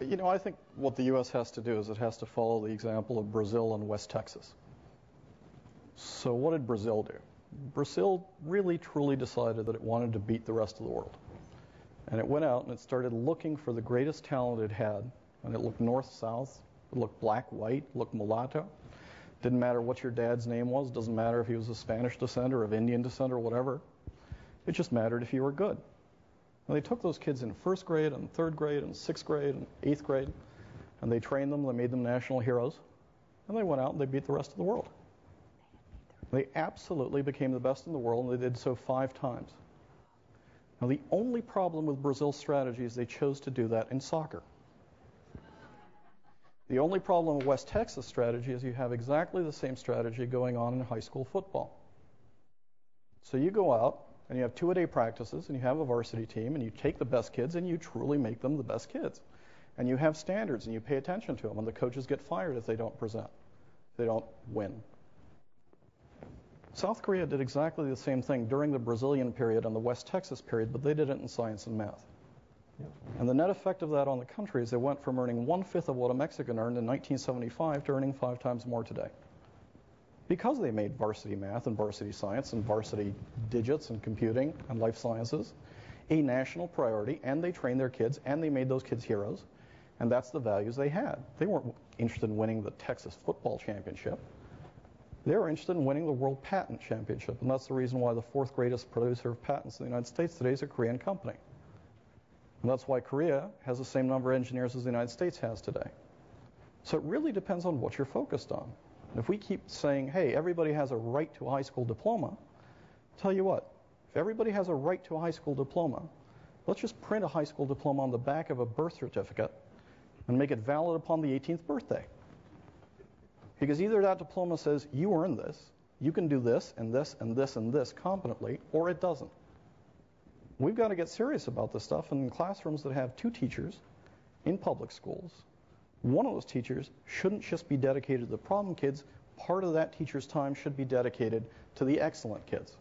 You know, I think what the U.S. has to do is it has to follow the example of Brazil and West Texas. So what did Brazil do? Brazil really truly decided that it wanted to beat the rest of the world. And it went out and it started looking for the greatest talent it had. And it looked north-south, it looked black-white, looked mulatto. Didn't matter what your dad's name was, doesn't matter if he was of Spanish descent or of Indian descent or whatever. It just mattered if you were good. And they took those kids in first grade and third grade and sixth grade and eighth grade, and they trained them, they made them national heroes, and they went out and they beat the rest of the world. They absolutely became the best in the world, and they did so 5 times. Now, the only problem with Brazil's strategy is they chose to do that in soccer. The only problem with West Texas' strategy is you have exactly the same strategy going on in high school football. So you go out, and you have 2-a-day practices, and you have a varsity team, and you take the best kids, and you truly make them the best kids. And you have standards, and you pay attention to them, and the coaches get fired if they don't present, if they don't win. South Korea did exactly the same thing during the Brazilian period and the West Texas period, but they did it in science and math. Yep. And the net effect of that on the country is they went from earning 1/5 of what a Mexican earned in 1975 to earning 5 times more today. Because they made varsity math and varsity science and varsity digits and computing and life sciences a national priority, and they trained their kids, and they made those kids heroes, and that's the values they had. They weren't interested in winning the Texas football championship. They were interested in winning the World Patent Championship, and that's the reason why the 4th greatest producer of patents in the United States today is a Korean company. And that's why Korea has the same number of engineers as the United States has today. So it really depends on what you're focused on. And if we keep saying, hey, everybody has a right to a high school diploma, I'll tell you what, if everybody has a right to a high school diploma, let's just print a high school diploma on the back of a birth certificate and make it valid upon the 18th birthday. Because either that diploma says you earned this, you can do this and this and this and this competently, or it doesn't. We've got to get serious about this stuff. And in classrooms that have 2 teachers in public schools, one of those teachers shouldn't just be dedicated to the problem kids. Part of that teacher's time should be dedicated to the excellent kids.